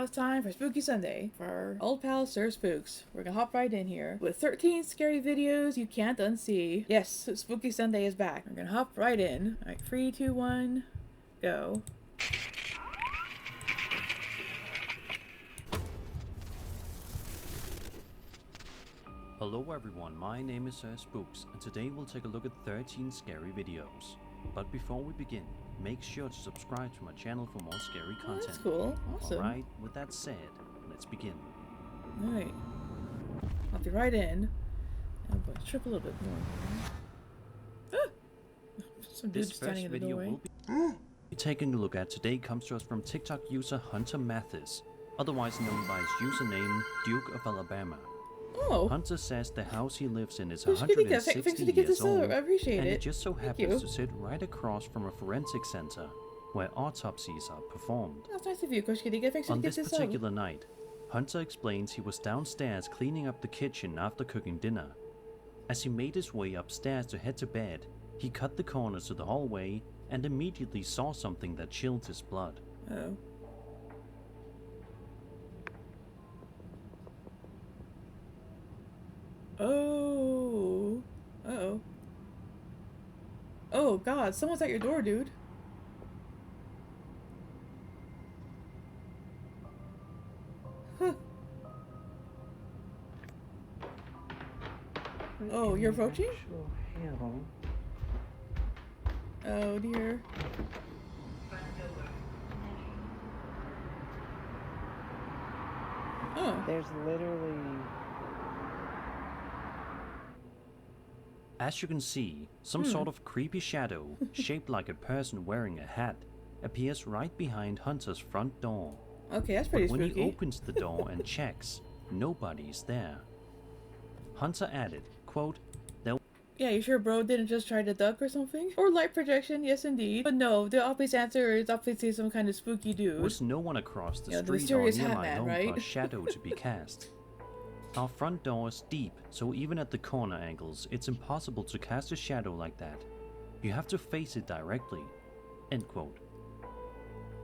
Now it's time for Spooky Sunday for our old pal Sir Spooks. We're gonna hop right in here with 13 scary videos you can't unsee. Yes, Spooky Sunday is back. We're gonna hop right in. Alright, 3, 2, 1, go. Hello everyone, my name is Sir Spooks, and today we'll take a look at 13 scary videos. But before we begin, make sure to subscribe to my channel for more scary content. Oh, that's cool. Awesome. Alright, with that said, let's begin. Alright. I'll be right in. I'm going to trip a little bit more. Ah! Some dude standing in the doorway. We'll be taking a look at today comes to us from TikTok user Hunter Mathis, otherwise known by his username Duke of Alabama. Oh. Hunter says the house he lives in is 160 years old, I appreciate and it. it just so happens to sit right across from a forensic center where autopsies are performed. That's nice of you, Kush Kitty. Thanks for On this particular night, Hunter explains he was downstairs cleaning up the kitchen after cooking dinner. As he made his way upstairs to head to bed, he cut the corners to the hallway and immediately saw something that chilled his blood. Oh. Oh. Uh-oh. Oh, God. Someone's at your door, dude. Huh. Oh, you're approaching? Oh, dear. Oh. There's literally... As you can see, some sort of creepy shadow, shaped like a person wearing a hat, appears right behind Hunter's front door. Okay, that's pretty spooky. spooky. When he opens the door and checks, nobody's there. Hunter added, quote, Yeah, you sure bro didn't just try to duck or something? Or light projection, yes indeed. But no, the obvious answer is obviously some kind of spooky dude. was no one across the street the mysterious or near hat my man, home right? for a shadow to be cast. Our front door is deep, so even at the corner angles, it's impossible to cast a shadow like that. You have to face it directly. End quote.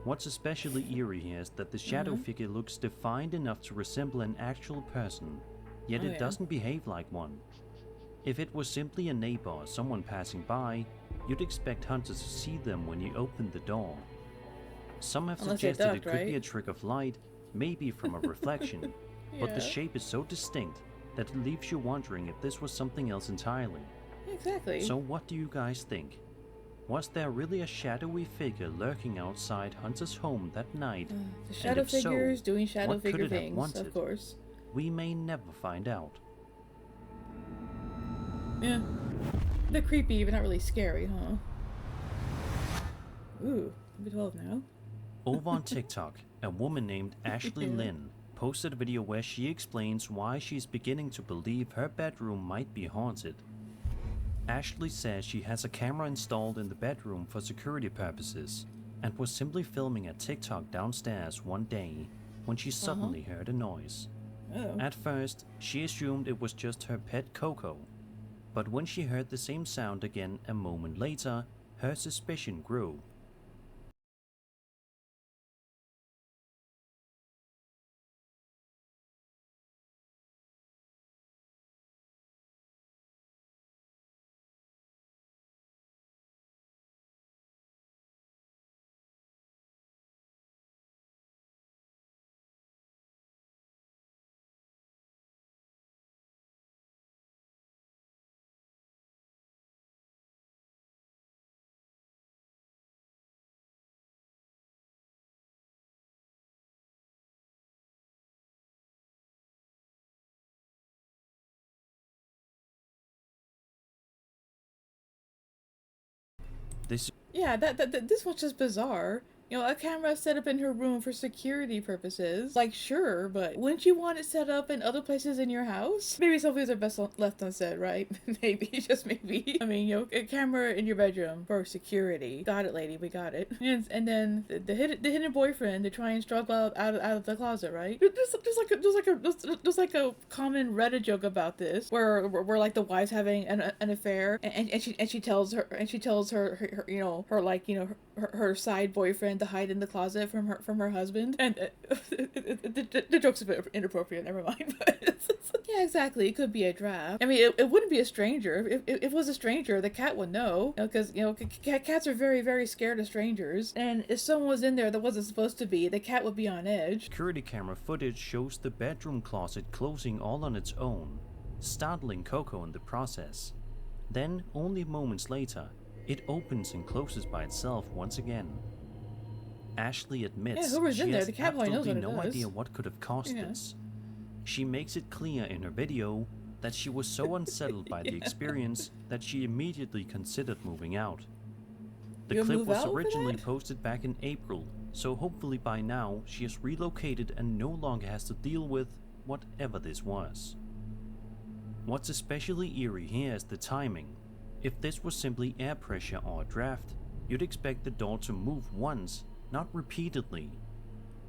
What's especially eerie here is that the shadow figure looks defined enough to resemble an actual person, yet it doesn't behave like one. If it was simply a neighbor or someone passing by, you'd expect Hunter to see them when you open the door. Some have suggested it could be a trick of light, maybe from a reflection, but the shape is so distinct that it leaves you wondering if this was something else entirely. Exactly. So what do you guys think? Was there really a shadowy figure lurking outside Hunter's home that night? The shadow figures doing shadow figure things, of course. We may never find out. Yeah. A bit creepy, but not really scary, huh? Ooh, number 12 now. Over on TikTok, a woman named Ashley Lynn posted a video where she explains why she's beginning to believe her bedroom might be haunted. Ashley says she has a camera installed in the bedroom for security purposes and was simply filming a TikTok downstairs one day when she suddenly heard a noise. At first, she assumed it was just her pet Coco, but when she heard the same sound again a moment later, her suspicion grew. Yeah, this was just bizarre. You know, a camera set up in her room for security purposes. Like, sure, but wouldn't you want it set up in other places in your house? Maybe some things are best left unsaid, right? Maybe, just maybe. I mean, you know, a camera in your bedroom for security. Got it, lady, we got it. And then the hidden boyfriend to try and struggle out of the closet, right? There's like a common Reddit joke about this, where like the wife's having an affair, and she tells her you know, her side boyfriend to hide in the closet from her husband. And the joke's a bit inappropriate. Never mind. But yeah, exactly. It could be a draft. I mean, it wouldn't be a stranger. If it was a stranger, the cat would know. Because cats are very, very scared of strangers. And if someone was in there that wasn't supposed to be, the cat would be on edge. Security camera footage shows the bedroom closet closing all on its own, startling Coco in the process. Then, only moments later, it opens and closes by itself once again. Ashley admits whoever's she in there, has the cat probably knows absolutely what it no does. idea what could have caused this. She makes it clear in her video that she was so unsettled by the experience that she immediately considered moving out. The You'll clip move was out for originally that? posted back in April, so hopefully by now she has relocated and no longer has to deal with whatever this was. What's especially eerie here is the timing. If this was simply air pressure or a draft, you'd expect the door to move once, not repeatedly.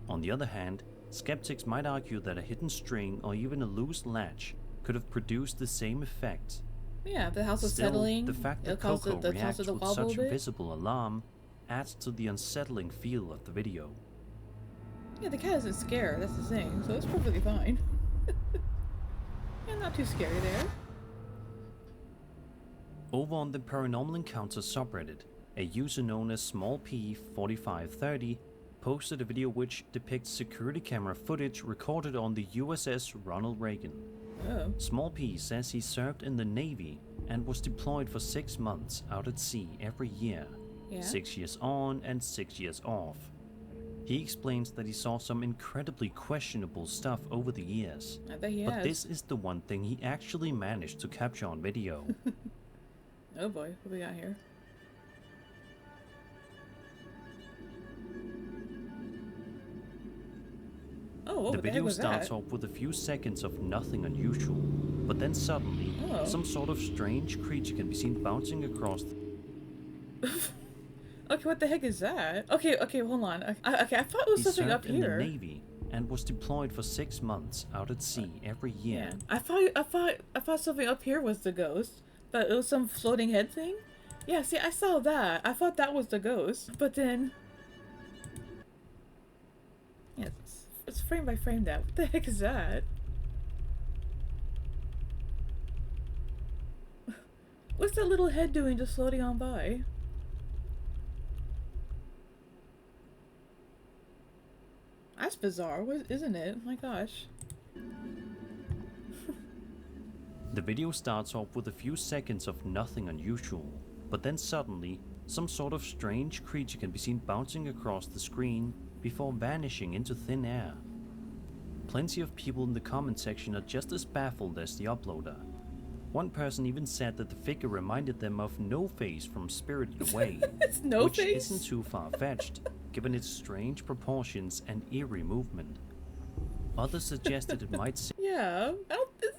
On the other hand, skeptics might argue that a hidden string or even a loose latch could have produced the same effect. Yeah, if the house was Still, settling, the fact that it'll cause Coco the reacts house to with wobble a such bit. visible alarm adds to the unsettling feel of the video. Yeah, the cat isn't scared, that's the thing, so it's perfectly fine. Yeah, not too scary there. Over on the Paranormal Encounters subreddit, a user known as SmallP4530 posted a video which depicts security camera footage recorded on the USS Ronald Reagan. Oh. Small P says he served in the Navy and was deployed for 6 months out at sea every year, Yeah? 6 years on and 6 years off. He explains that he saw some incredibly questionable stuff over the years, I bet he but has. this is the one thing he actually managed to capture on video. Oh boy, what we got here? Oh, what The the heck video was starts that? off with a few seconds of nothing unusual, but then suddenly, Oh. some sort of strange creature can be seen bouncing across Okay, what the heck is that? Okay, hold on. Okay, I thought it was He something served up in here. the Navy and was deployed for 6 months out at sea every year. Yeah, I thought something up here was the ghost, but it was some floating head thing. Yeah, see, I saw that. I thought that was the ghost, but then, yeah, it's frame by frame. That what the heck is that? What's that little head doing just floating on by? That's bizarre, isn't it? My gosh. The video starts off with a few seconds of nothing unusual, but then suddenly, some sort of strange creature can be seen bouncing across the screen before vanishing into thin air. Plenty of people in the comment section are just as baffled as the uploader. One person even said that the figure reminded them of No-Face from Spirited Away, It's no which face. isn't too far-fetched, given its strange proportions and eerie movement. Others suggested it might Yeah,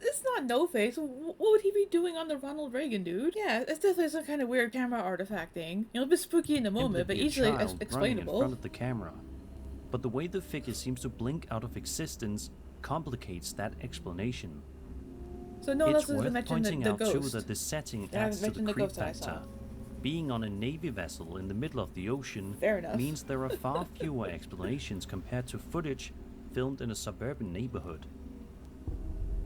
it's not No Face. What would he be doing on the Ronald Reagan, dude? Yeah, it's definitely some kind of weird camera artifact thing. You know, a bit spooky in the moment, but simply be a easily child running in explainable. front of the camera. But the way the figure seems to blink out of existence complicates that explanation. So no one else It's has worth mentioned pointing the out too ghost. that this setting I haven't adds to the mentioned the creep ghost that I saw. factor. Being on a Navy vessel in the middle of the ocean Fair enough. means there are far fewer explanations compared to footage filmed in a suburban neighborhood.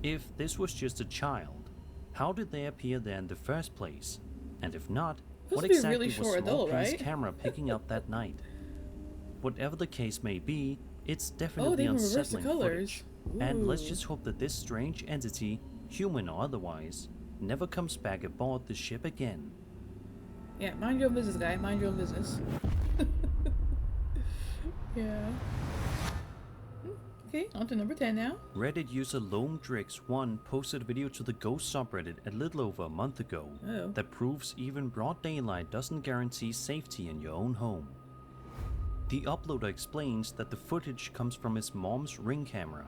If this was just a child, how did they appear there in the first place? And if not, Supposed what to be exactly really was short Small though, P's right? camera picking up that night? Whatever the case may be, it's Oh, definitely they even reversed the unsettling colors. footage. And let's Ooh. just hope that this strange entity, human or otherwise, never comes back aboard the ship again. Yeah, mind your own business, guy. Mind your own business. Yeah. Okay, on to number 10 now. Reddit user LomeDrix1 posted a video to the Ghost subreddit a little over a month ago Oh. that proves even broad daylight doesn't guarantee safety in your own home. The uploader explains that the footage comes from his mom's Ring camera.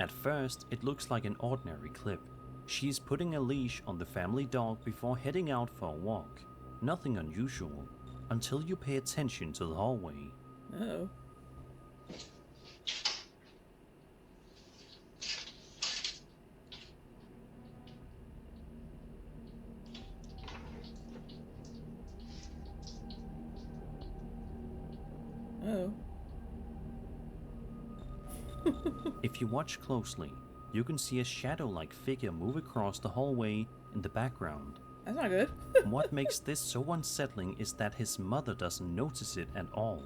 At first, it looks like an ordinary clip. She's putting a leash on the family dog before heading out for a walk. Nothing unusual, until you pay attention to the hallway. Oh. If you watch closely, you can see a shadow-like figure move across the hallway in the background. That's not good. What makes this so unsettling is that his mother doesn't notice it at all,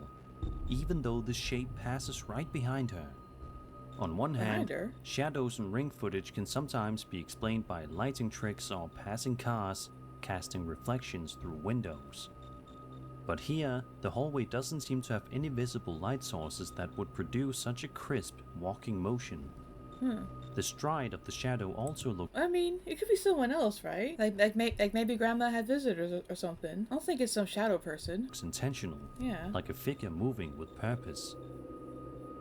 even though the shape passes right behind her. On one Behind hand, her? shadows and ring footage can sometimes be explained by lighting tricks or passing cars casting reflections through windows. But here, the hallway doesn't seem to have any visible light sources that would produce such a crisp walking motion. The stride of the shadow also looks I mean, it could be someone else, right? Like maybe Grandma had visitors or something. I don't think it's some shadow person. intentional, Yeah. like a figure moving with purpose.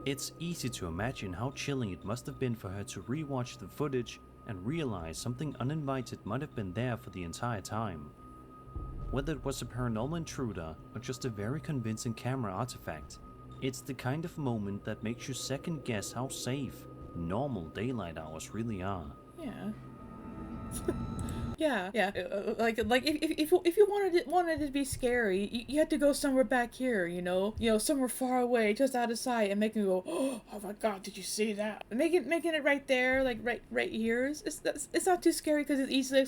It's easy to imagine how chilling it must have been for her to rewatch the footage and realize something uninvited might have been there for the entire time. Whether it was a paranormal intruder or just a very convincing camera artifact, it's the kind of moment that makes you second guess how safe normal daylight hours really are. Yeah. Yeah. Like if you wanted it to be scary, you had to go somewhere back here, somewhere far away, just out of sight, and make it go, oh my God, did you see that? Making it right there, like right here, it's not too scary because it's easily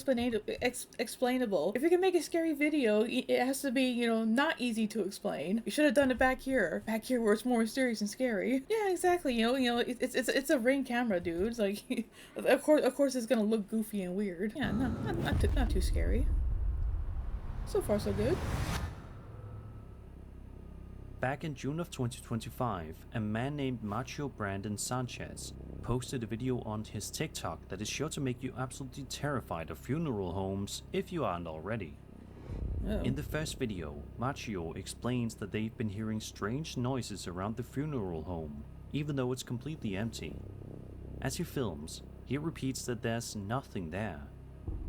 explainable. If you can make a scary video, it has to be not easy to explain. You should have done it back here where it's more mysterious and scary. Yeah, exactly. It's a Ring camera, dude. It's like, of course, it's gonna look goofy and weird. Yeah, not too scary. So far, so good. Back in June of 2025, a man named Macho Brandon Sanchez posted a video on his TikTok that is sure to make you absolutely terrified of funeral homes if you aren't already. Oh. In the first video, Machio explains that they've been hearing strange noises around the funeral home, even though it's completely empty. As he films, he repeats that there's nothing there.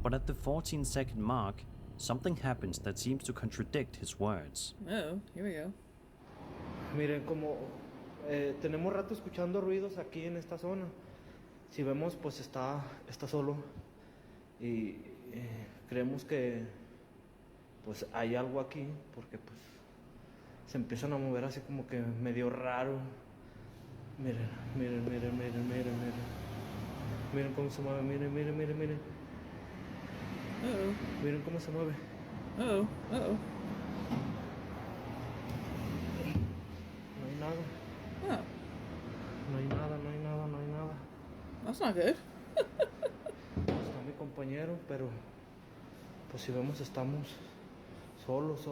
But at the 14-second mark, something happens that seems to contradict his words. Oh, here we go. Miren, como tenemos rato escuchando ruidos aquí en esta zona. Si vemos, pues está solo. Y creemos que pues hay algo aquí, porque pues se empiezan a mover así como que medio raro. Miren. Miren cómo se mueve, miren. Uh-oh. Miren cómo se mueve. Uh-oh. No hay nada. Oh, No hay nada. that's not good. Está mi compañero, pero pues si vemos estamos solos.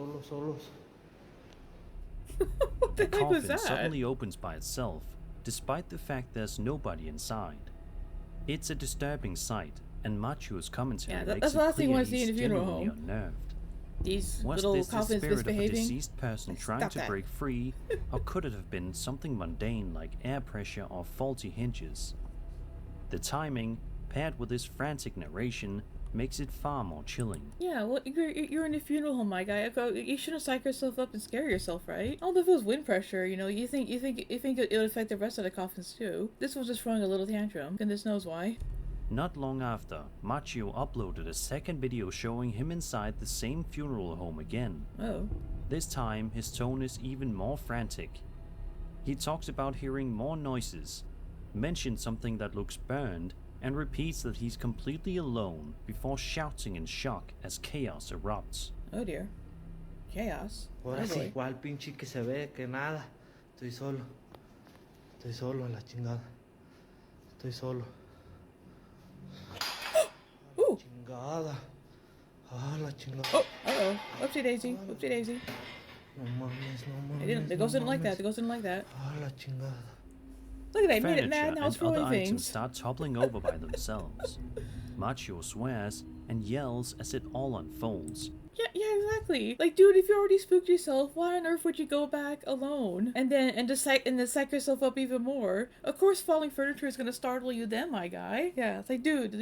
What the The heck was coffin that? suddenly opens by itself, despite the fact there's nobody inside. It's a disturbing sight, and Machu's commentary Yeah, makes that's it the last thing you clear want to see he's in a funeral genuinely home. unnerved. These Was little this the coffins spirit of a misbehaving. deceased person trying Stop to that. break free, or could it have been something mundane like air pressure or faulty hinges? The timing, paired with his frantic narration, makes it far more chilling. Yeah, well, you're in a funeral home, my guy. You shouldn't psych yourself up and scare yourself, right? Although if it was wind pressure, you think it'll affect the rest of the coffins too. This one's just throwing a little tantrum. Goodness knows why. Not long after, Machio uploaded a second video showing him inside the same funeral home again. Oh. This time, his tone is even more frantic. He talks about hearing more noises, mentions something that looks burned, and repeats that he's completely alone before shouting in shock as chaos erupts. Oh dear. Chaos. Ahora Oh, sí, boy. igual pinche que se ve, que nada. Estoy solo a la chingada. Estoy solo. Ooh. Chingada. Ah, la chingada. Oh. Uh-oh. Oopsie daisy. No mames. They didn't. The ghost didn't like that. Ah, la chingada. Look at that. Made it Furniture mad. Now it's and other throwing items things. start toppling over by themselves. Machio swears and yells as it all unfolds. Yeah, exactly. Like, dude, if you already spooked yourself, why on earth would you go back alone and then psych yourself up even more? Of course, falling furniture is gonna startle you, then, my guy. Yeah, it's like, dude.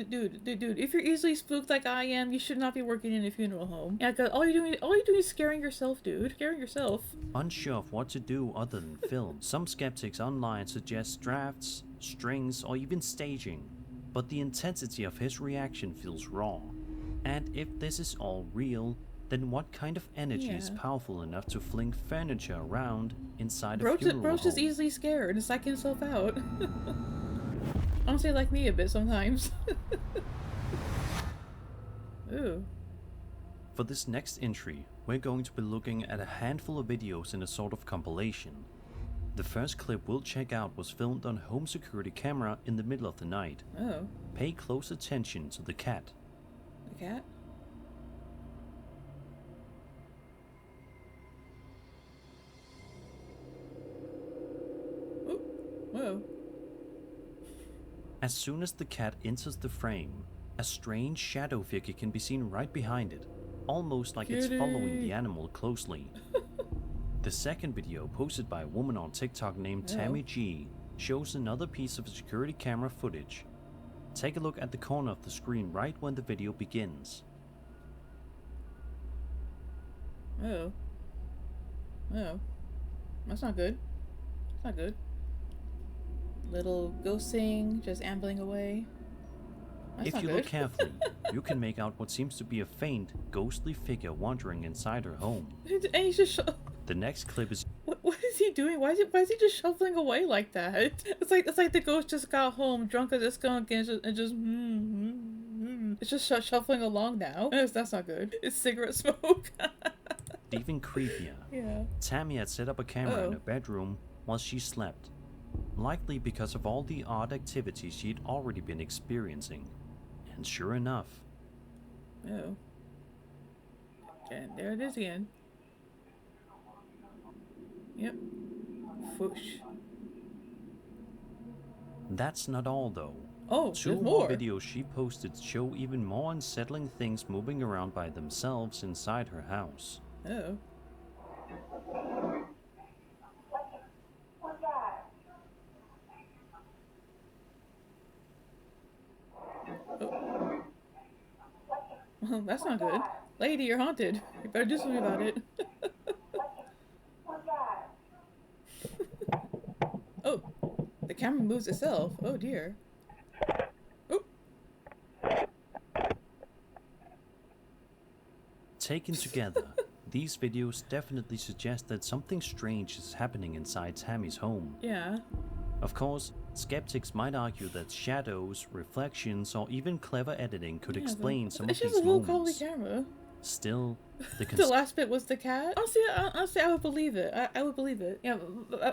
If you're easily spooked like I am, you should not be working in a funeral home. Yeah, cause all you're doing is scaring yourself, dude. Scaring yourself. Unsure of what to do other than film, some skeptics online suggest drafts, strings, or even staging, but the intensity of his reaction feels raw. And if this is all real, then what kind of energy is Yeah. powerful enough to fling furniture around inside a funeral Broach is home? easily scared and psych himself out. Honestly, like me a bit sometimes. Ooh. For this next entry, we're going to be looking at a handful of videos in a sort of compilation. The first clip we'll check out was filmed on home security camera in the middle of the night. Oh. Pay close attention to the cat. The cat? Oh. Whoa. As soon as the cat enters the frame, a strange shadow figure can be seen right behind it, almost like it's following the animal closely. The second video, posted by a woman on TikTok named Tammy G, shows another piece of security camera footage. Take a look at the corner of the screen right when the video begins. Oh. Oh. That's not good. That's not good. Little ghost thing just ambling away. That's If not you good. look carefully, you can make out what seems to be a faint, ghostly figure wandering inside her home. And he's just The next clip is what is he doing? Why is he just shuffling away like that? It's like the ghost just got home, drunk as a skunk, and just it's just shuffling along now. That's not good. It's cigarette smoke. even creepier. Yeah. Tammy had set up a camera in her bedroom while she slept, likely because of all the odd activities she'd already been experiencing. And sure enough, Oh. Okay, there it is again. Yep. Whoosh. that's not all though. Oh, Two there's more more. videos she posted show even more unsettling things moving around by themselves inside her house. Oh. Well, that's not good. Lady, you're haunted. You better do something about it. Oh, the camera moves itself. Oh dear. Oh. Taken together, these videos definitely suggest that something strange is happening inside Tammy's home. Yeah. Of course, skeptics might argue that shadows, reflections, or even clever editing could Yeah, explain but some of it's just these a low quality moments. camera. Still, the The last bit was the cat. Honestly, I would believe it. I would believe it. Yeah,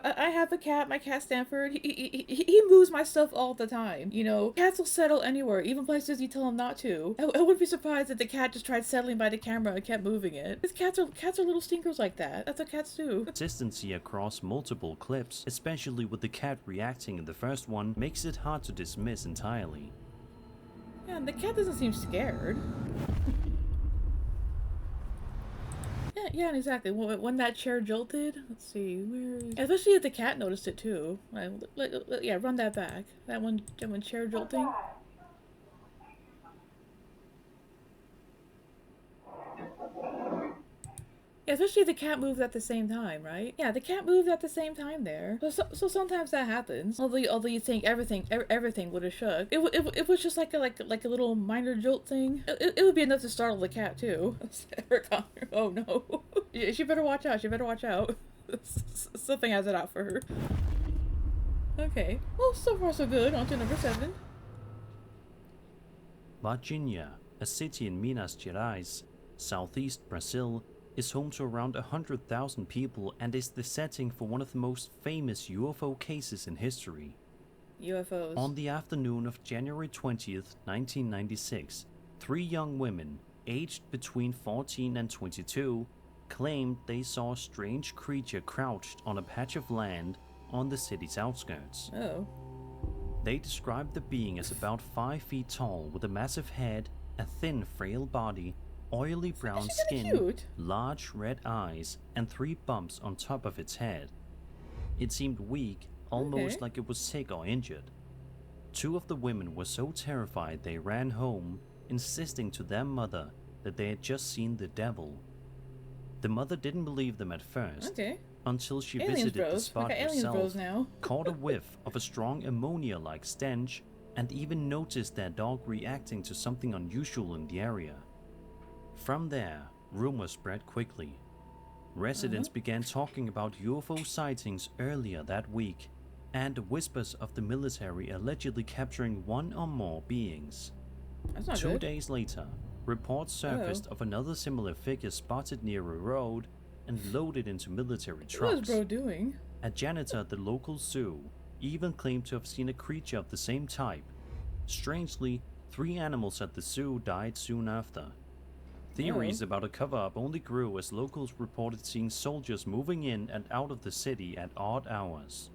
I have a cat. My cat Stanford. He moves my stuff all the time. You know, cats will settle anywhere, even places you tell him not to. I wouldn't be surprised if the cat just tried settling by the camera and kept moving it. Because cats are little stinkers like that. That's what cats do. consistency across multiple clips, especially with the cat reacting in the first one, makes it hard to dismiss entirely. Yeah, the cat doesn't seem scared. Yeah, exactly. When that chair jolted, let's see, where is... Especially if the cat noticed it too. Yeah, run that back. That one chair jolting. Yeah, especially if the cat moved at the same time, right? Yeah, the cat moved at the same time there. So sometimes that happens. Although you think everything would have shook. It was just like a little minor jolt thing. It would be enough to startle the cat too. Oh no. She better watch out. She better watch out. Something has it out for her. Okay. Well, so far so good. On to number 7. Virginia, a city in Minas Gerais, southeast Brazil, is home to around 100,000 people and is the setting for one of the most famous UFO cases in history. UFOs. On the afternoon of January 20th, 1996, 3 young women, aged between 14 and 22, claimed they saw a strange creature crouched on a patch of land on the city's outskirts. Oh. They described the being as about 5 feet tall with a massive head, a thin, frail body, oily brown skin, cute. large red eyes, and 3 bumps on top of its head. It seemed weak, almost like it was sick or injured. 2 of the women were so terrified they ran home, insisting to their mother that they had just seen the devil. The mother didn't believe them at first, Okay. until she Aliens visited the bros. spot I got aliens herself, bros now. caught a whiff of a strong ammonia-like stench, and even noticed their dog reacting to something unusual in the area. From there, rumors spread quickly. Residents began talking about UFO sightings earlier that week, and whispers of the military allegedly capturing one or more beings. That's not 2 good. days later, reports surfaced of another similar figure spotted near a road and loaded into military What is trucks. bro doing? A janitor at the local zoo even claimed to have seen a creature of the same type. Strangely, 3 animals at the zoo died soon after. Theories about a cover-up only grew as locals reported seeing soldiers moving in and out of the city at odd hours.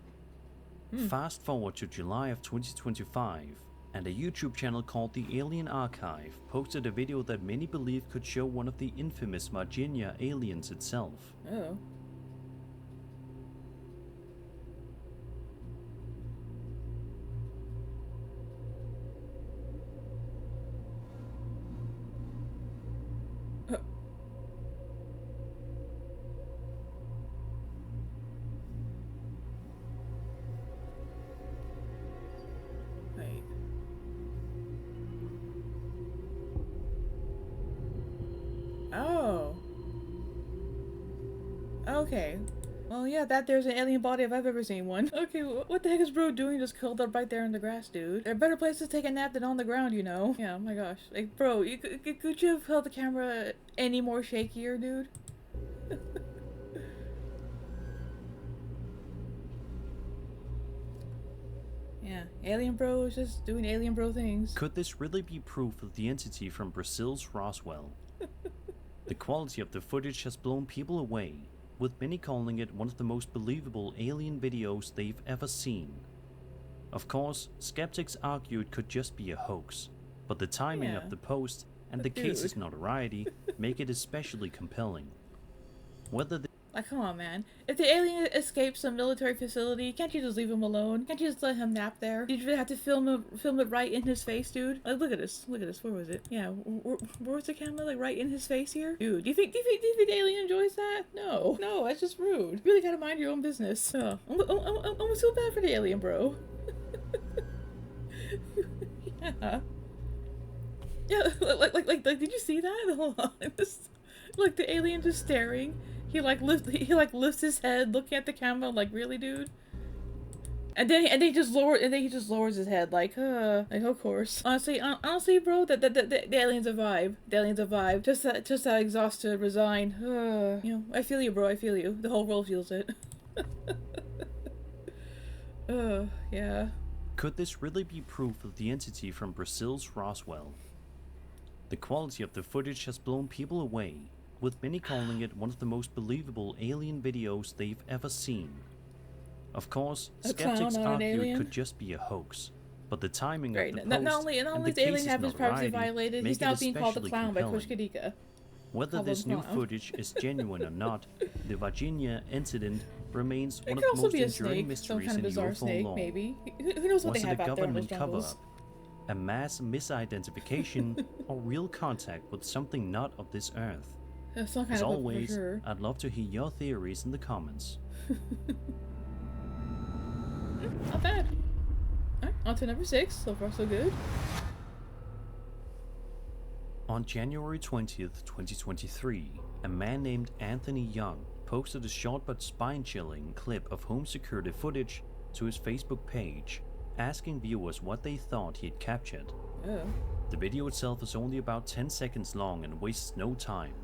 Fast forward to July of 2025, and a YouTube channel called The Alien Archive posted a video that many believe could show one of the infamous Virginia aliens itself. Oh. Wait. Oh. Okay. Well, yeah, that there's an alien body if I've ever seen one. Okay, what the heck is bro doing just curled up right there in the grass, dude? There are better places to take a nap than on the ground, you know? Yeah, oh my gosh. Like, bro, could you have held the camera any more shakier, dude? Yeah, alien bro is just doing alien bro things. Could this really be proof of the entity from Brazil's Roswell? The quality of the footage has blown people away, with many calling it one of the most believable alien videos they've ever seen. Of course, skeptics argue it could just be a hoax, but the timing Yeah. of the post and the Dude. case's notoriety make it especially compelling. Whether the Like, come on, man. If the alien escapes some military facility, can't you just leave him alone? Can't you just let him nap there? Did you really have to film it right in his face, dude? Like, look at this. Look at this. Where was it? Yeah, where was the camera? Like, right in his face here? Dude, do you think the alien enjoys that? No. No, that's just rude. You really gotta mind your own business. Oh, I'm so bad for the alien, bro. Yeah. Yeah, like, did you see that? Hold on. Like, the alien just staring. He lifts his head, looking at the camera, like, really, dude? And then he just lowers his head, like of course. Honestly, bro, the aliens a vibe. The aliens a vibe. Just that exhausted, resigned. You know, I feel you, bro. I feel you. The whole world feels it. Yeah. Could this really be proof of the entity from Brazil's Roswell? The quality of the footage has blown people away, with many calling it one of the most believable alien videos they've ever seen. Of course, A clown skeptics on an argue it alien? could just be a hoax, but the timing Right. of the Not post only and the does alien case's have his privacy notoriety violated, make he's it now being called a especially clown by Coach compelling. Kadika. Whether Call this him new clown. footage is genuine or not, the Virginia incident remains It one of could the also most be a enduring snake, some mysteries kind of in bizarre UFO snake, lore. maybe. Who knows what Was they it a have out there in those government cover-up, jungles? a mass misidentification, or real contact with something not of this earth? Some kind As of hope always, for sure. I'd love to hear your theories in the comments. Not bad. Alright, on to number 6. So far, so good. On January 20th, 2023, a man named Anthony Young posted a short but spine-chilling clip of home security footage to his Facebook page, asking viewers what they thought he had captured. Oh. The video itself is only about 10 seconds long and wastes no time.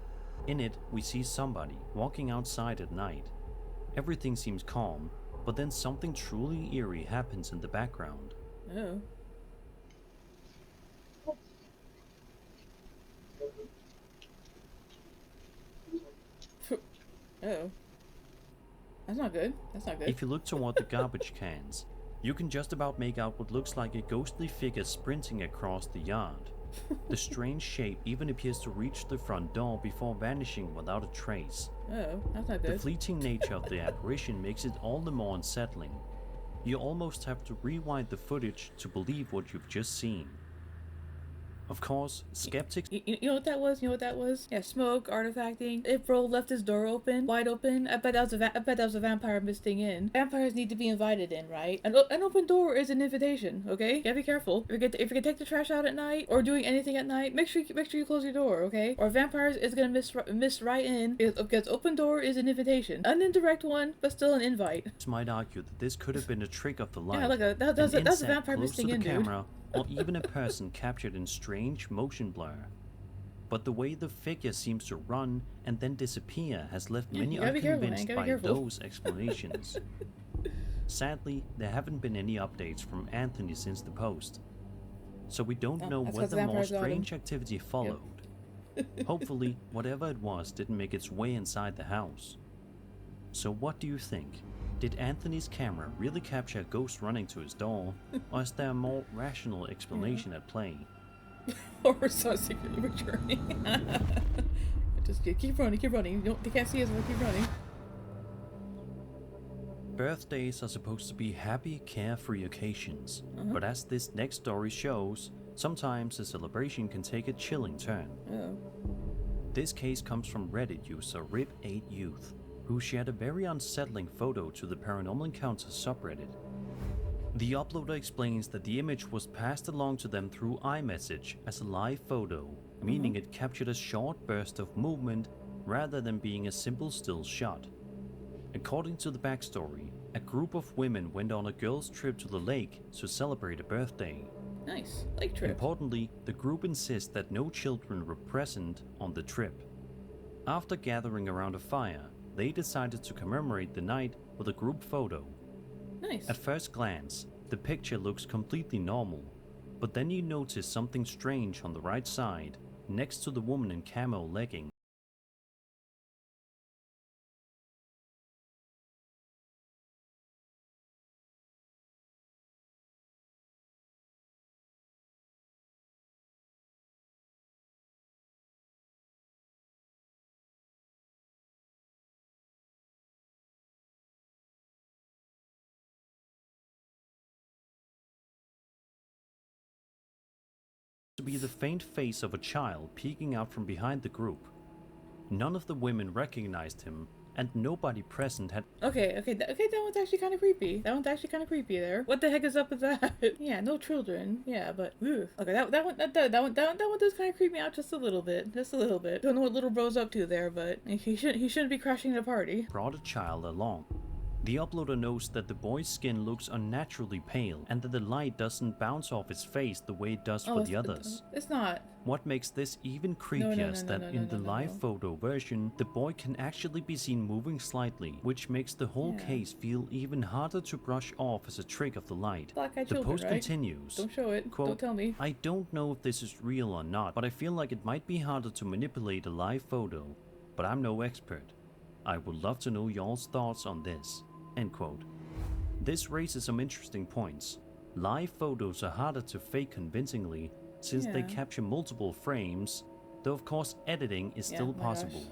In it, we see somebody walking outside at night. Everything seems calm, but then something truly eerie happens in the background. Oh. Oh. That's not good. That's not good. If you look toward the garbage cans, you can just about make out what looks like a ghostly figure sprinting across the yard. The strange shape even appears to reach the front door before vanishing without a trace. Oh, that's not The good. fleeting nature of the apparition makes it all the more unsettling. You almost have to rewind the footage to believe what you've just seen. Of course, skeptics You know what that was? You know what that was? Yeah, smoke, artifacting. If bro left his door open, wide open, I bet that was I bet that was a vampire misting in. Vampires need to be invited in, right? An open door is an invitation. Okay, you gotta be careful. If you can take the trash out at night or doing anything at night, make sure you close your door. Okay, or vampires is gonna miss right in because open door is an invitation, an indirect one, but still an invite. might argue that this could have been a trick of the light, Yeah, look, that's an a insect vampire close to misting the in, dude. camera, or even a person captured in strange motion blur. But the way the figure seems to run and then disappear has left Yeah, many you gotta be careful, man. unconvinced You gotta by be careful. those explanations. Sadly, there haven't been any updates from Anthony since the post, so we don't know that's 'cause whether more vampires got him. strange activity followed. Hopefully, whatever it was didn't make its way inside the house. So what do you think? Did Anthony's camera really capture a ghost running to his door, or is there a more rational explanation at play? Or we're so secretly returning. Just keep running, keep running. They can't see us, but keep running. Birthdays are supposed to be happy, carefree occasions, but as this next story shows, sometimes the celebration can take a chilling turn. Oh. This case comes from Reddit user Rip8Youth, who shared a very unsettling photo to the Paranormal Encounters subreddit. The uploader explains that the image was passed along to them through iMessage as a live photo, meaning it captured a short burst of movement rather than being a simple still shot. According to the backstory, a group of women went on a girls' trip to the lake to celebrate a birthday. Nice. Lake trip. Importantly, the group insists that no children were present on the trip. After gathering around a fire, they decided to commemorate the night with a group photo. Nice. At first glance, the picture looks completely normal, but then you notice something strange on the right side, next to the woman in camo leggings. To be the faint face of a child peeking out from behind the group. None of the women recognized him, and nobody present had Okay, that one's actually kind of creepy. That one's actually kind of creepy there. What the heck is up with that? Yeah, no children. Yeah, but oof. Okay, that one does kind of creep me out just a little bit. Just a little bit. Don't know what little bro's up to there, but he shouldn't be crashing the party. brought a child along. The uploader notes that the boy's skin looks unnaturally pale and that the light doesn't bounce off his face the way it does for the others. It's not. What makes this even creepier is that in the live photo version, the boy can actually be seen moving slightly, which makes the whole case feel even harder to brush off as a trick of the light. Black-eyed The children, post right? continues. Don't show it. Quote, Don't tell me. I don't know if this is real or not, but I feel like it might be harder to manipulate a live photo, but I'm no expert. I would love to know y'all's thoughts on this. End quote. This raises some interesting points. Live photos are harder to fake convincingly since they capture multiple frames, though of course editing is still my possible.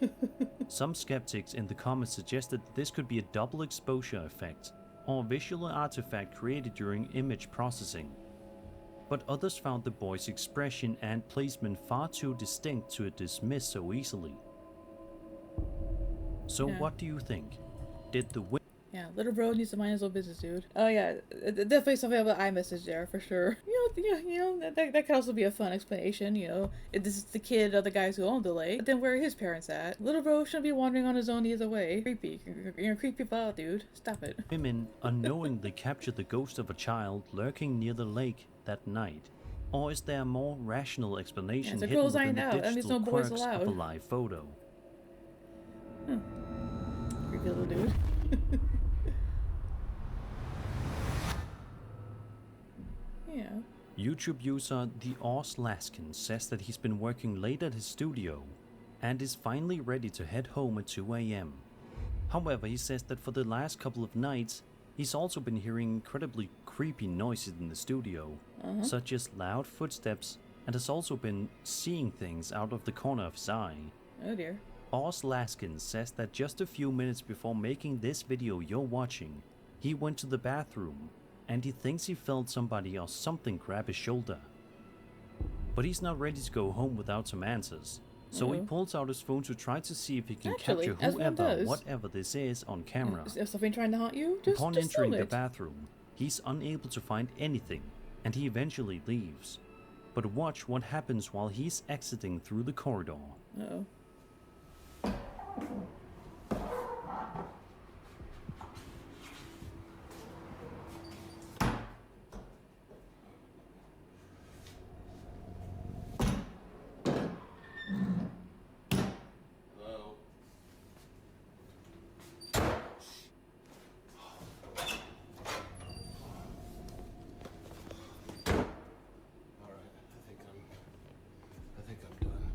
Some skeptics in the comments suggested that this could be a double exposure effect, or a visual artifact created during image processing. But others found the boy's expression and placement far too distinct to dismiss so easily. So what do you think? Did the Yeah, little bro needs to mind his own business, dude. Oh yeah, definitely something about iMessage there for sure. That could also be a fun explanation. If this is the kid of the guys who own the lake, but then where are his parents at? Little bro shouldn't be wandering on his own either way. Creepy. You're gonna creep people out, dude. Stop it. women unknowingly captured the ghost of a child lurking near the lake that night? Or is there a more rational explanation the hidden girls within ain't the out. That means digital no boys quirks of allowed. a live photo? Creepy little dude. Yeah. YouTube user The Oz Laskin says that he's been working late at his studio and is finally ready to head home at 2 AM. However, he says that for the last couple of nights, he's also been hearing incredibly creepy noises in the studio, such as loud footsteps, and has also been seeing things out of the corner of his eye. Oh dear. Oz Laskin says that just a few minutes before making this video you're watching, he went to the bathroom and he thinks he felt somebody or something grab his shoulder. but he's not ready to go home without some answers. So he pulls out his phone to try to see if he can Naturally, capture as one whoever, does. whatever this is, on camera. Is something trying to haunt you? Upon Just entering film the it. bathroom, he's unable to find anything, and he eventually leaves. But watch what happens while he's exiting through the corridor. Uh-oh. Alright, I think I'm done.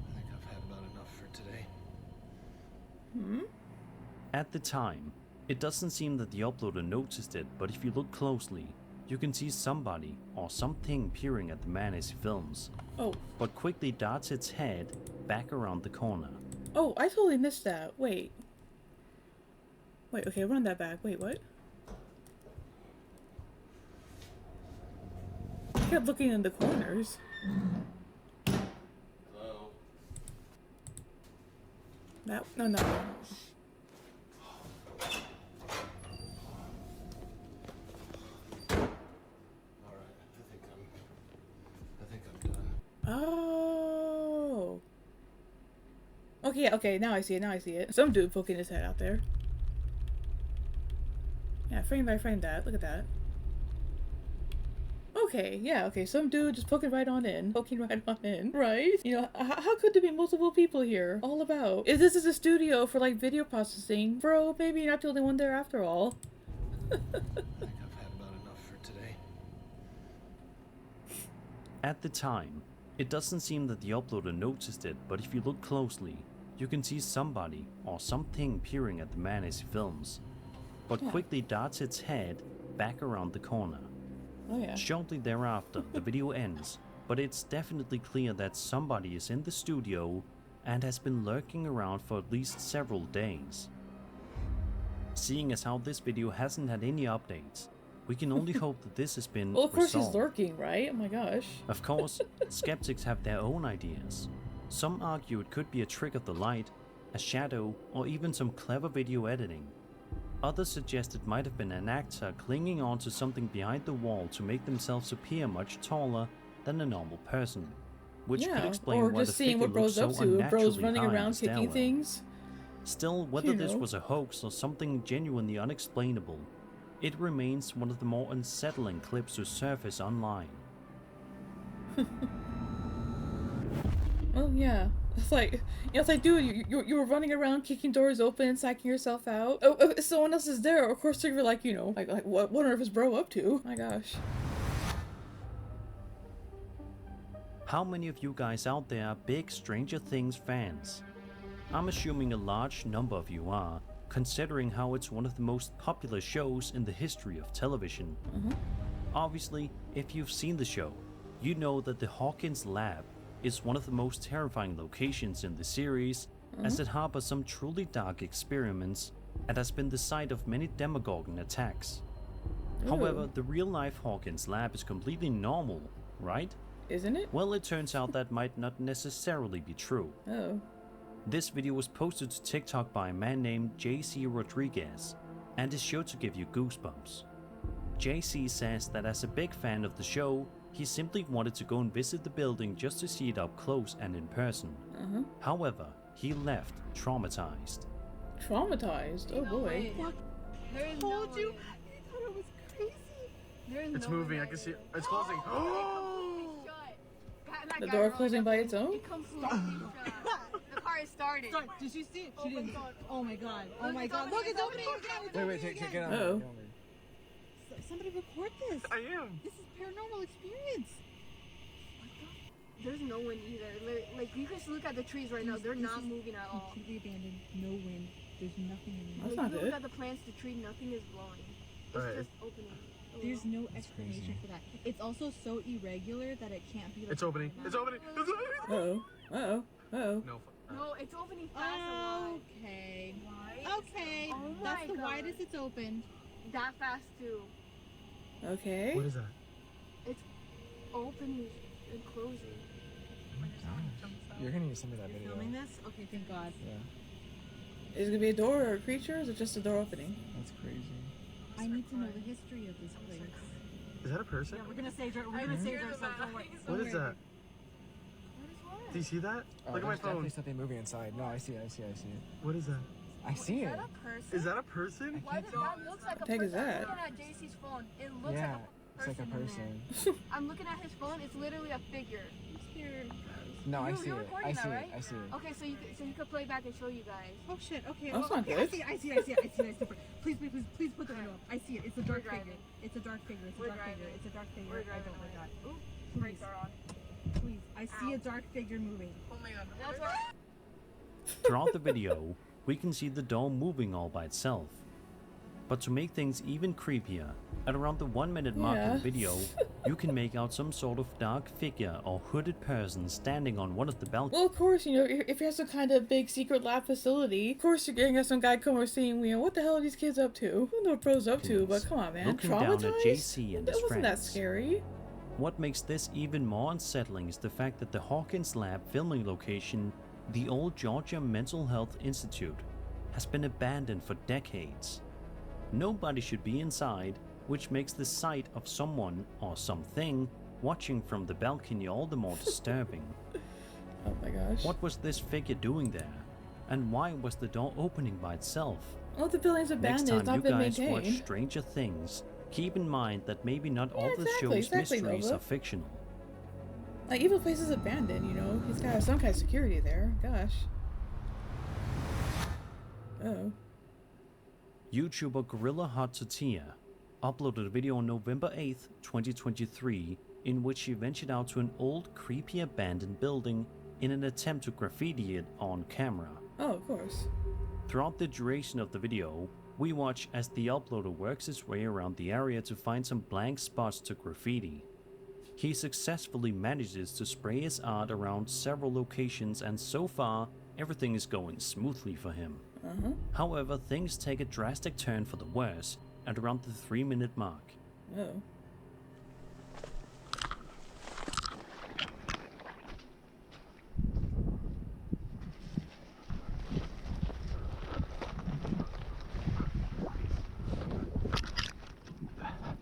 I think I've had about enough for today. At the time, it doesn't seem that the uploader noticed it, but if you look closely, you can see somebody or something peering at the man as he films, Oh. but quickly darts its head back around the corner. Oh, I totally missed that. Wait. Wait, okay, run that back. Wait, what? I kept looking in the corners. Hello? That, no. Alright, I think I'm done. Oh. Okay, now I see it. Some dude poking his head out there. Yeah, frame by frame that. Look at that. Okay, yeah, okay, some dude just poking right on in. Right? You know, how could there be multiple people here? All about. If this is a studio for, like, video processing, bro, maybe you're not the only one there after all. I think I've had about enough for today. At the time, it doesn't seem that the uploader noticed it, but if you look closely, you can see somebody or something peering at the man as he films, but quickly darts its head back around the corner. Oh, yeah. Shortly thereafter, the video ends, but it's definitely clear that somebody is in the studio and has been lurking around for at least several days. Seeing as how this video hasn't had any updates, we can only hope that this has been Well, of course resolved. he's lurking, right? Oh my gosh. Of course, skeptics have their own ideas. Some argue it could be a trick of the light, a shadow, or even some clever video editing. Others suggest it might have been an actor clinging on to something behind the wall to make themselves appear much taller than a normal person, which could Yeah, explain or why just the seeing figure what bro's looks up so to. If bro's unnaturally running high in around the kicking stairwell. things. Still, whether You this know. was a hoax or something genuinely unexplainable, it remains one of the more unsettling clips to surface online. Oh yeah, it's like, it's like, dude, you were running around kicking doors open and psyching yourself out. Oh, if someone else is there, of course you're like, you know, like what on earth is bro up to? My gosh. How many of you guys out there are big Stranger Things fans? I'm assuming a large number of you are, considering how it's one of the most popular shows in the history of television. Obviously, if you've seen the show, you know that the Hawkins lab is one of the most terrifying locations in the series, as it harbors some truly dark experiments and has been the site of many Demogorgon attacks. However, the real-life Hawkins lab is completely normal, right? Isn't it? Well, it turns out that might not necessarily be true. Oh. This video was posted to TikTok by a man named JC Rodriguez and is sure to give you goosebumps. JC says that as a big fan of the show, he simply wanted to go and visit the building just to see it up close and in person. However, he left traumatized. Traumatized? Oh boy. I told you. I thought it was crazy. It's moving. I can see it. It's closing. The door closing by its own? It comes completely shut. The car is started. Did you see it? She didn't. Oh my god. Oh my god. Look, it's opening again. Wait, take it out. Uh-oh. Somebody record this. I am. This is paranormal experience. There's no wind either. Like you can just look at the trees right now. They're This not is moving at all. Completely abandoned. No wind. There's nothing anymore. That's Like, not you good. look at the plants, the tree, nothing is blowing. It's Alright. just opening. There's no explanation for that. It's also so irregular that it can't be like. It's opening. It's opening. It's opening. Uh-oh. Uh-oh. No. No, it's opening fast and wide. Okay. Wide? Okay. Oh That's my the God. widest it's opened. That fast too. Okay. What is that? opening and closing. You're gonna need to send me that You're video. filming this? Okay, thank God. Yeah, Is it gonna be a door or a creature, or is it just a door opening? that's crazy. I need to know the history of this place. Is that a person? Yeah, we're gonna save ourselves. Don't worry. What is that? Do you see that? Oh, Look at my there's definitely phone. something moving inside. No, I see it. What is that? I see it. Is that a person? Why does that looks like a What the heck is person? that? I'm looking at JC's phone. It looks Yeah, like it's like a in there. person. I'm looking at his phone. It's literally a figure. No, I You- see you're it. recording I that, see it. right? I see it. Okay, so you could play back and show you guys. Oh shit, okay. That's oh, not okay, good. I see it. Please put the window up. I see it. It's a dark We're figure. driving. It's a dark figure. It's a We're dark figure. driving. It's a dark figure. We're I driving don't like that. away. Please, Brakes are on. please. I see a dark figure moving. Oh my god. That's what. Throughout the video, we can see the door moving all by itself. But to make things even creepier, at around the 1 minute mark in Yeah. the video, you can make out some sort of dark figure or hooded person standing on one of the balconies. Well, of course, you know, if you have some kind of big secret lab facility, of course you're gonna have some guy come over saying, you know, what the hell are these kids up to? I don't know what bro's up to, but come on, man. Looking down at Traumatized? JC and That his wasn't that friends. scary. What makes this even more unsettling is the fact that the Hawkins Lab filming location, the old Georgia Mental Health Institute, has been abandoned for decades. Nobody should be inside, which makes the sight of someone or something watching from the balcony all the more disturbing. Oh my gosh. What was this figure doing there? And why was the door opening by itself? Oh, the building's Next abandoned. It's time you not been guys watch maintained. Stranger Things, keep in mind that maybe not all the exactly, show's exactly, mysteries Nova. are fictional. Like, even the place is abandoned, you know? He's gotta have some kind of security there. Gosh. Oh. YouTuber Gorilla Hot Tortilla uploaded a video on November 8th, 2023, in which she ventured out to an old, creepy abandoned building in an attempt to graffiti it on camera. Oh, of course. Throughout the duration of the video, we watch as the uploader works his way around the area to find some blank spots to graffiti. He successfully manages to spray his art around several locations, and so far, everything is going smoothly for him. However, things take a drastic turn for the worse at around the 3-minute mark. Oh.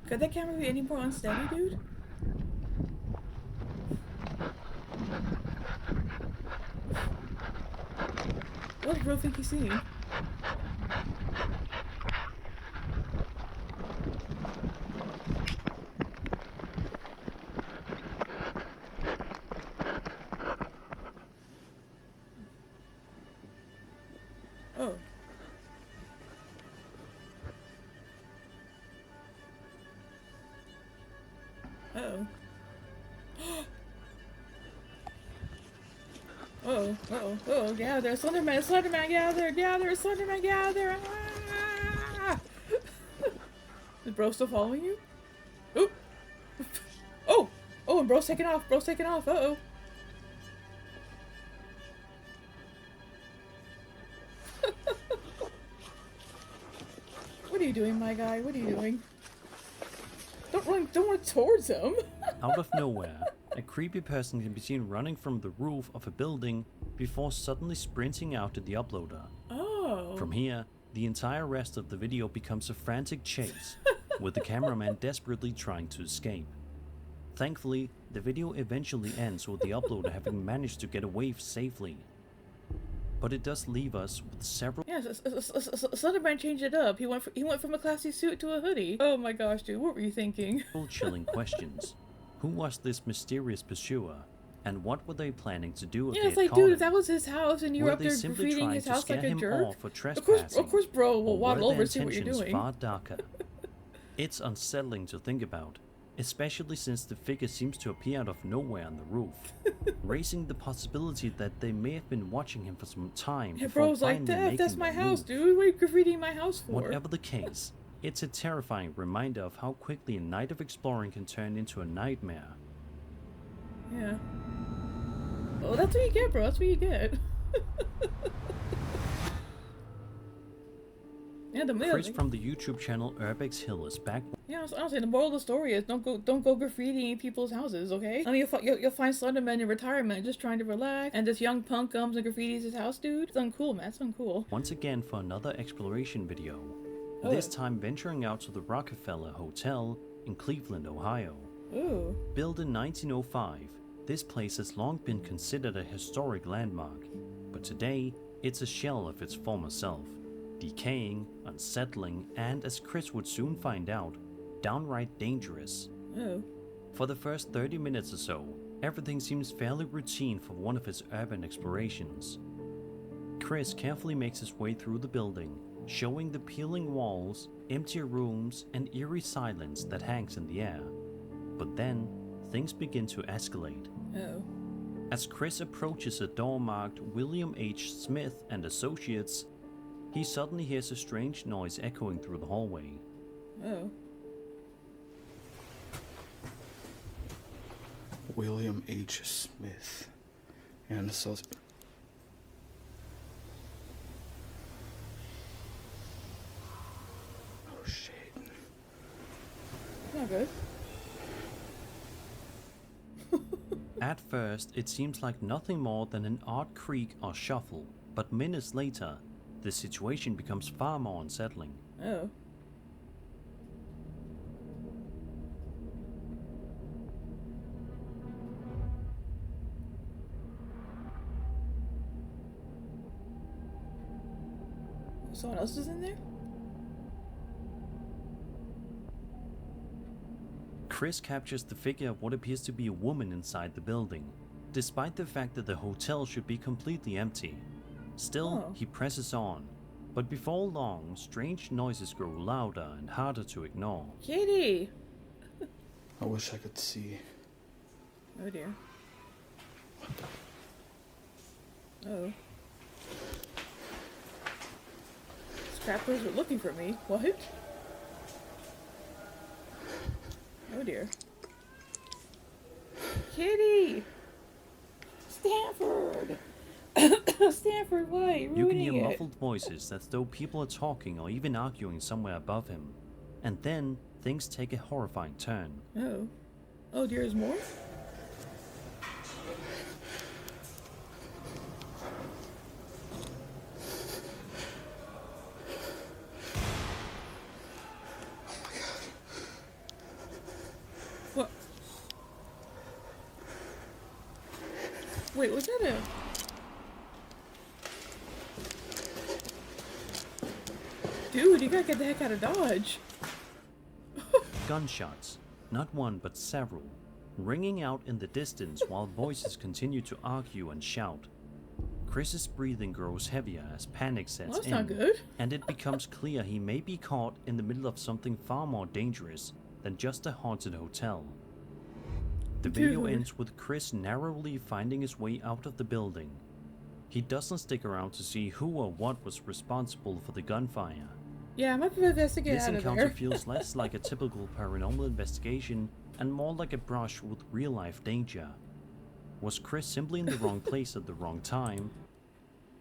Could that camera be any more unsteady, dude? What does bro think he's seeing? Oh. Uh-oh. Oh, gather, Slenderman, gather, Slenderman, gather! Ah! Is bro still following you? Oop! Oh, and bro's taking off, uh-oh. What are you doing, my guy? What are you doing? Don't run towards him! Out of nowhere, a creepy person can be seen running from the roof of a building before suddenly sprinting out to the uploader. Oh. From here, the entire rest of the video becomes a frantic chase, with the cameraman desperately trying to escape. Thankfully, the video eventually ends with the uploader having managed to get away safely. But it does leave us with several Yeah, Slenderman changed it up. He went from a classy suit to a hoodie. Oh my gosh, dude, what were you thinking? chilling questions. Who was this mysterious pursuer? And what were they planning to do if Yeah, they it's had like, caught dude, him? if that was his house and you were Were up they there simply graffitiing trying his to house like scare a him jerk, off for of trespassing? course, bro will Or waddle were over their and see what you're intentions doing. far darker? It's unsettling to think about, especially since the figure seems to appear out of nowhere on the roof, raising the possibility that they may have been watching him for some time Yeah, before bro's like, finally Dad, making that's my the house, move. dude. What are you graffitiing my house for? Whatever the case, it's a terrifying reminder of how quickly a night of exploring can turn into a nightmare. Yeah. Well, that's what you get, bro. That's what you get. Yeah, Chris from the YouTube channel Urbex Hill is back. Yeah, Yeah, honestly, the moral of the story is don't go graffitiing people's houses, okay? I mean, you'll find Slenderman in retirement just trying to relax, and this young punk comes and graffitis his house, dude. It's uncool, man. It's uncool. Once again for another exploration video. Oh. This time venturing out to the Rockefeller Hotel in Cleveland, Ohio. Ooh. Built in 1905, this place has long been considered a historic landmark, but today it's a shell of its former self. Decaying, unsettling, and as Chris would soon find out, downright dangerous. Oh. For the first 30 minutes or so, everything seems fairly routine for one of his urban explorations. Chris carefully makes his way through the building, showing the peeling walls, empty rooms, and eerie silence that hangs in the air. But then, things begin to escalate. Oh. As Chris approaches a door marked William H. Smith and Associates, he suddenly hears a strange noise echoing through the hallway. Oh. William H. Smith and Associates. Oh shit. Not good. At first, it seems like nothing more than an odd creak or shuffle, but minutes later, the situation becomes far more unsettling. Oh. Someone else is in there? Chris captures the figure of what appears to be a woman inside the building, despite the fact that the hotel should be completely empty. Still, Oh. he presses on, but before long, strange noises grow louder and harder to ignore. Kitty! I wish I could see. Oh dear. Oh. Scrappers were looking for me. What? Oh dear. Kitty! Stanford! Stanford, why? You're You can ruining hear it. muffled voices as though people are talking or even arguing somewhere above him. And then, things take a horrifying turn. Oh. Oh dear, there's more? What? Wait, was that a... Dude, you gotta get the heck out of Dodge. Gunshots, not one but several, ringing out in the distance while voices continue to argue and shout. Chris's breathing grows heavier as panic sets Well, that's in, not good. and it becomes clear he may be caught in the middle of something far more dangerous than just a haunted hotel. The video Dude. ends with Chris narrowly finding his way out of the building. He doesn't stick around to see who or what was responsible for the gunfire. Yeah, I might be best to get This out of encounter there. feels less like a typical paranormal investigation and more like a brush with real-life danger. Was Chris simply in the wrong place at the wrong time?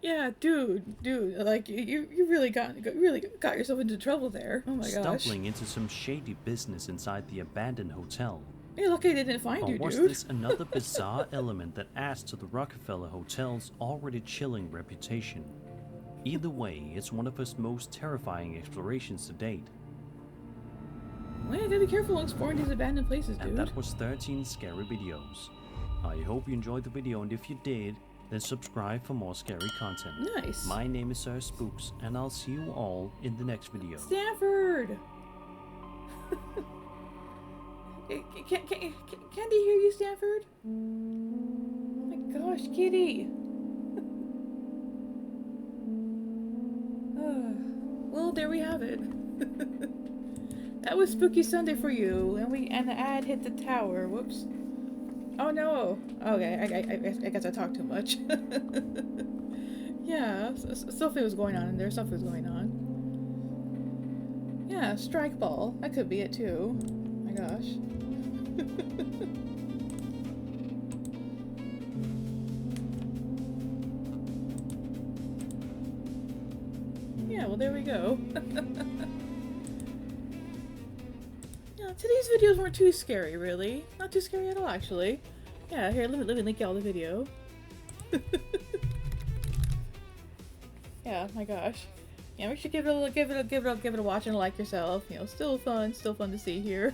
Yeah, dude, like you really got yourself into trouble there. Oh my gosh. Stumbling into some shady business inside the abandoned hotel? Hey, lucky they didn't find Or you, was dude. this another bizarre element that adds to the Rockefeller Hotel's already chilling reputation? Either way, it's one of his most terrifying explorations to date. Well, you gotta be careful exploring these abandoned places, dude. And that was 13 scary videos. I hope you enjoyed the video, and if you did, then subscribe for more scary content. Nice. My name is Sir Spooks, and I'll see you all in the next video. Stanford! Can they hear you, Stanford? Oh my gosh, kitty! Well, there we have it. That was Spooky Sunday for you, and the ad hit the tower. Whoops. Oh no. Okay, I guess I talked too much. Yeah, something was going on in there. Something was going on. Yeah, strike ball. That could be it too. Oh my gosh. Yeah, well there we go. today's videos weren't too scary, really. Not too scary at all, actually. Yeah, here, let me link y'all the video. Yeah, my gosh. Yeah, make sure to give it a watch and a like yourself. You know, still fun to see here.